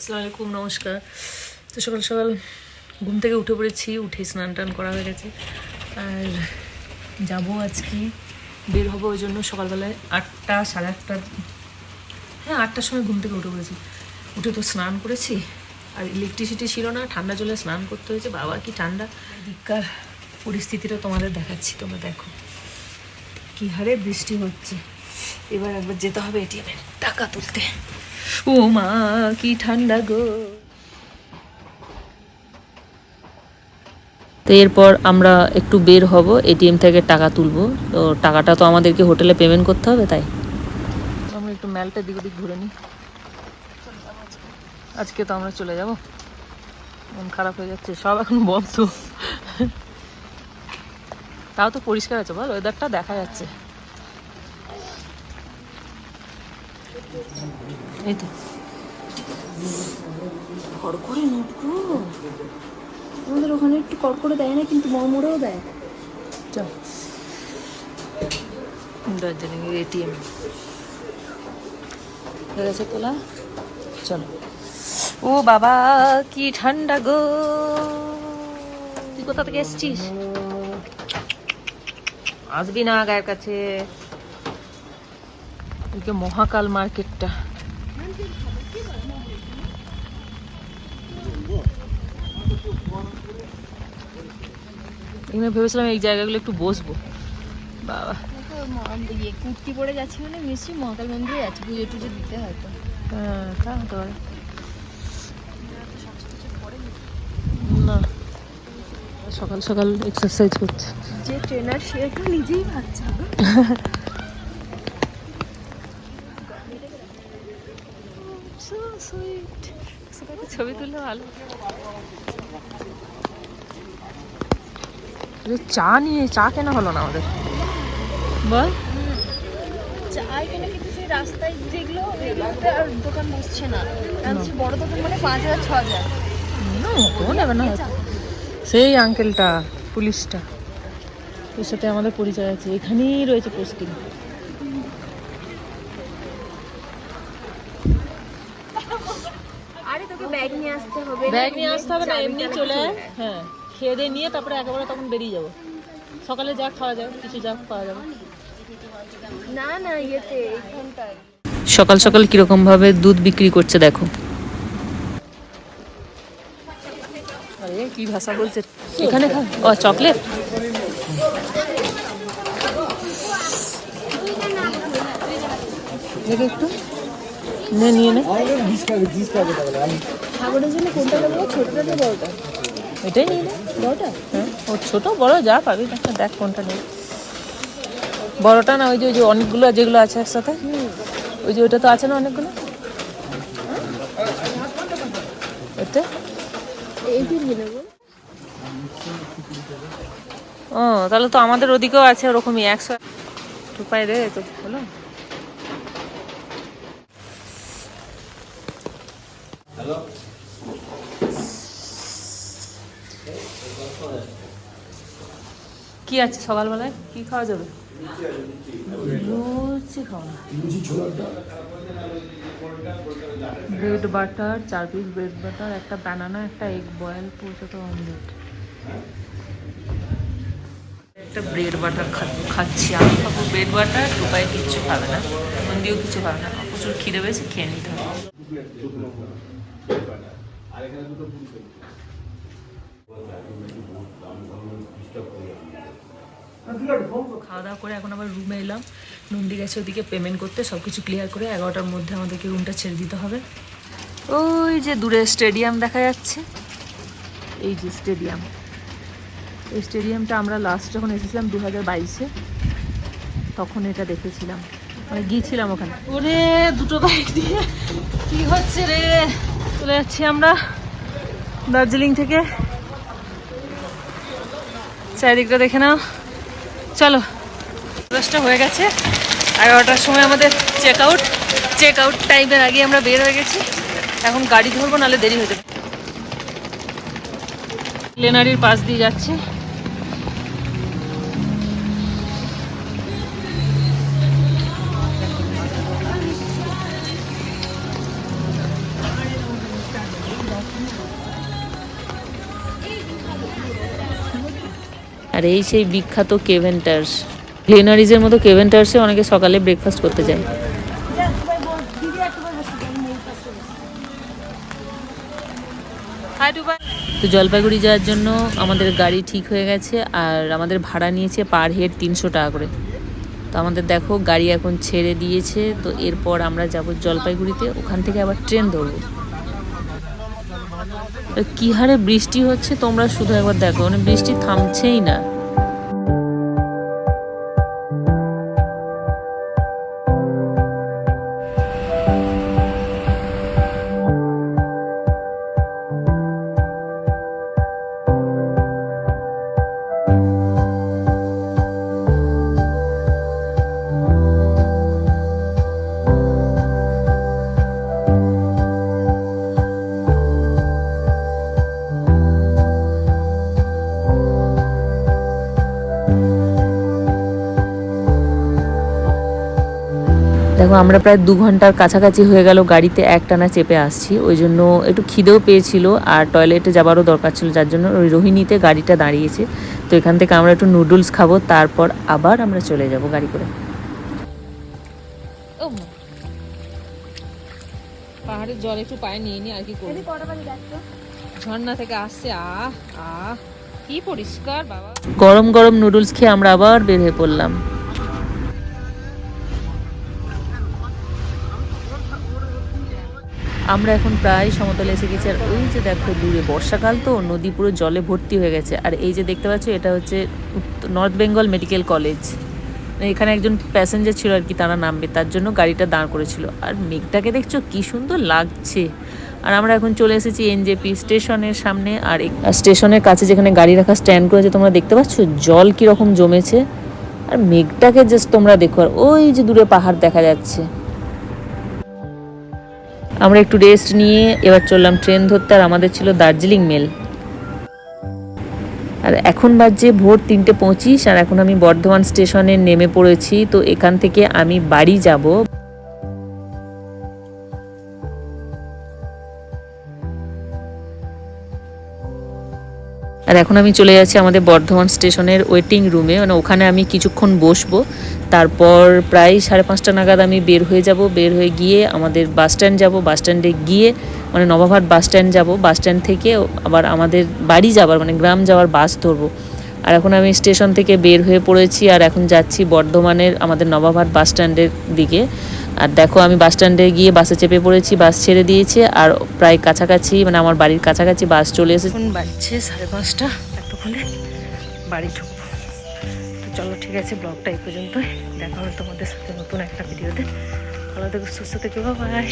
আসসালামু আলাইকুম, নমস্কার। তো সকাল সকাল ঘুম থেকে উঠে পড়েছি, উঠে স্নান টান করা হয়ে গেছে। আর যাবো আজকে, বের হবো, ওই জন্য সকালবেলায় 8টা সাড়ে 8টা, হ্যাঁ 8টার সময় ঘুম থেকে উঠে পড়েছি। উঠে তো স্নান করেছি, আর ইলেকট্রিসিটি ছিল না, ঠান্ডা জলে স্নান করতে হয়েছে। বাবা কি ঠান্ডা! দিককার পরিস্থিতিটা তোমাদের দেখাচ্ছি, তোমরা দেখো কী হারে বৃষ্টি হচ্ছে। এবার একবার যেতে হবে এটিএমে টাকা তুলতে। ও মা কি ঠান্ডা গো! তো এরপর আমরা একটু বের হব, এটিএম থেকে টাকা তুলবো। তো টাকাটা তো আমাদেরকে হোটেলে পেমেন্ট করতে হবে, তাই আমরা একটু ম্যালটা দিক ওদিক ঘুরে নিই। আজকে তো আমরা চলে যাব, মন খারাপ হয়ে যাচ্ছে, সব এখন বন্ধ। তাও তো পরিষ্কার আছে, বল ওয়েদারটা দেখা যাচ্ছে। এই তো কড়কড়ে নোট গো, আমাদের ওখানে একটু কড়কড়ে দেয় না, কিন্তু মরমরেও দেয়। চল দার্জিলিং এর এটিএম হয়ে গেছে তোলা, চলো। ও বাবা কি ঠান্ডা গো! তুই কোথা থেকে এসছিস? আসবি না গায়ের কাছে। এদিকে মহাকাল মার্কেটটা। এখানে ভেবেছিলাম এই জায়গাগুলো একটু বসবো। বাবা কুর্তি পরে যাচ্ছে মানে নিশ্চয়ই মহাকাল মন্দিরে যাচ্ছে, পুজো টুজো দিতে হয়তো। হ্যাঁ তা হতে পারে। না, সকাল সকাল এক্সারসাইজ করছে যে ট্রেনার সে তো নিজেই ভাবছে। ছবি তুললে ভালো। চা নিয়ে, চা কেনা হলো না আমাদের, বল। চা এখানে কিন্তু সেই রাস্তায় যেগুলো এগুলোতে আর দোকান বসছে না, কারণ সে বড় দোকান মানে 5,000-6,000। না কেউ নেবে না, সেই আঙ্কেলটা পুলিশটা, ওর সাথে আমাদের পরিচয় আছে, এখানেই রয়েছে পোস্টিং। আরে তোকে ব্যাগ নিয়ে আসতে হবে, ব্যাগ নিয়ে আসতে হবে না, এমনি চলে আয়। হ্যাঁ খেয়ে দিয়ে নিয়ে তারপরে একেবারে তখন বেরিয়ে যাবো। সকালে যা খাওয়া যাবে, কিছু যা পাওয়া যাবে। না না ইয়েতে এইখানটায় সকাল সকাল কিরকম ভাবে দুধ বিক্রি করছে দেখো। আরে কি ভাষা বলছে এখানে, ও চকলেট। দেখে একটু নে, নিয়ে নে। সাগরের জন্য কোনটা নেবো, ছোটটা না বড়টা? এটাই নিয়ে নে, বড়টা? হ্যাঁ ও ছোট বড় যা পাবি দেখা, দেখ কোনটা নেই। বড়টা না, ওই যে অনেকগুলো যেগুলো আছে একসাথে, ওই যে ওইটা তো আছে না অনেকগুলো, এতে এইটি নিয়ে নেবো। ও তাহলে তো আমাদের ওদিকেও আছে ওরকমই 100 রুপাই রে, তো হলো। কি আছে সকালবেলায়, কি খাওয়া যাবে? লুচি খাওয়া, bread butter, 4 piece bread butter, একটা বানানা, একটা এগ বয়েল, ছোট অমলেট, একটা ব্রেড বাটার খাচ্ছি। আমি খাবো ব্রেড বাটার, রূপাই কিচ্ছু খাবে না, মন্দিও কিছু খাবে না। প্রচুর খিদে পেয়েছে, খেয়ে নিতে হবে। খাওয়া দাওয়া করে এখন আবার রুমে এলাম। নন্দী গেছে ওদিকে পেমেন্ট করতে, সব কিছু ক্লিয়ার করে 11টার মধ্যে আমাদেরকে রুমটা ছেড়ে দিতে হবে। ওই যে দূরে স্টেডিয়াম দেখা যাচ্ছে, এই যে স্টেডিয়াম। এই স্টেডিয়ামটা আমরা লাস্ট যখন এসেছিলাম 2022-এ, তখন এটা দেখেছিলাম, মানে গিয়েছিলাম ওখানে। ওরে দুটো বাইক দিয়ে কি হচ্ছে রে! চলে যাচ্ছি আমরা দার্জিলিং থেকে, চারিদিকটা দেখে নাও। চলো, 10টা হয়ে গেছে, 11টার সময় আমাদের চেক আউট টাইমের আগে আমরা বের হয়ে গেছি। এখন গাড়ি ধরবো, নাহলে দেরি হয়ে যাবে। লেনারির পাশ দিয়ে যাচ্ছে, আর এই সেই বিখ্যাত কেভেন্টার্স, গ্লেনারিজের মতো কেভেন্টার্সে অনেকে সকালে ব্রেকফাস্ট করতে যায়। তো জলপাইগুড়ি যাওয়ার জন্য আমাদের গাড়ি ঠিক হয়ে গেছে, আর আমাদের ভাড়া নিয়েছে পার হেড 300 টাকা করে। তো আমাদের দেখো গাড়ি এখন ছেড়ে দিয়েছে, তো এরপর আমরা যাব জলপাইগুড়িতে, ওখান থেকে আবার ট্রেন ধরবো। কি হারে বৃষ্টি হচ্ছে তোমরা শুধু একবার দেখো, মানে বৃষ্টি থামছেই না। দেখো আমরা প্রায় 2 ঘন্টার কাছাকাছি হয়ে গেল গাড়িতে একটানা চেপে আসছি, ওই জন্য একটু খিদেও পেয়েছিল আর টয়লেটে যাবারও দরকার ছিল, যার জন্য ওই রোহিণীতে গাড়িটা দাঁড়িয়েছে। তো এখান থেকে আমরা একটু নুডলস খাবো, তারপর আবার আমরা চলে যাব গাড়ি করে। পাহাড়ের জল একটু পায়ে নিয়ে নি, আর কি করবো, ঝর্ণা থেকে আসছে। কি পরিষ্কার বাবা। গরম গরম নুডলস খেয়ে আমরা আবার বের হয়ে পড়লাম। আমরা এখন প্রায় সমতলে এসে গেছি, আর ওই যে দেখো দূরে, বর্ষাকাল তো নদী পুরো জলে ভর্তি হয়ে গেছে। আর এই যে দেখতে পাচ্ছ, এটা হচ্ছে নর্থ বেঙ্গল মেডিকেল কলেজ। এখানে একজন প্যাসেঞ্জার ছিল আর কি, তারা নামবে, তার জন্য গাড়িটা দাঁড় করেছিল। আর মেঘটাকে দেখছো কি সুন্দর লাগছে। আর আমরা এখন চলে এসেছি এনজেপি স্টেশনের সামনে, আর স্টেশনের কাছে যেখানে গাড়ি রাখা স্ট্যান্ড করেছে তোমরা দেখতে পাচ্ছ জল কীরকম জমেছে। আর মেঘটাকে জাস্ট তোমরা দেখো, আর ওই যে দূরে পাহাড় দেখা যাচ্ছে। আমরা একটু রেস্ট নিয়ে এবার চললাম ট্রেন ধরতে, আর আমাদের ছিল দার্জিলিং মেল। আর এখন বাজে ভোর 3:25, আর এখন আমি বর্ধমান স্টেশনে নেমে পড়েছি। তো এখান থেকে আমি বাড়ি যাব। আর এখন আমি চলে যাচ্ছি আমাদের বর্ধমান স্টেশনের ওয়েটিং রুমে, মানে ওখানে আমি কিছুক্ষণ বসবো। তারপর প্রায় 5:30 নাগাদ আমি বের হয়ে যাব। বের হয়ে গিয়ে আমাদের বাস স্ট্যান্ড যাব, বাস স্ট্যান্ডে গিয়ে মানে নবাবহাট বাস স্ট্যান্ড যাব, বাস স্ট্যান্ড থেকে আবার আমাদের বাড়ি যাবার মানে গ্রাম যাওয়ার বাস ধরবো। আর এখন আমি স্টেশন থেকে বের হয়ে পড়েছি, আর এখন যাচ্ছি বর্ধমানের আমাদের নবাবহাট বাস স্ট্যান্ডের দিকে। আর দেখো আমি বাস স্ট্যান্ডে গিয়ে বাসে চেপে পড়েছি, বাস ছেড়ে দিয়েছে, আর প্রায় কাছাকাছি মানে আমার বাড়ির কাছাকাছি বাস চলে এসেছে। এখন বাজছে 5:30, এতক্ষণে বাড়ি ঢুকবো। তো চলো ঠিক আছে, ব্লগটা এই পর্যন্তই। দেখা হবে তোমাদের সাথে নতুন একটা ভিডিওতে। ভালো থেকো, সুস্থ থেকো, বাই।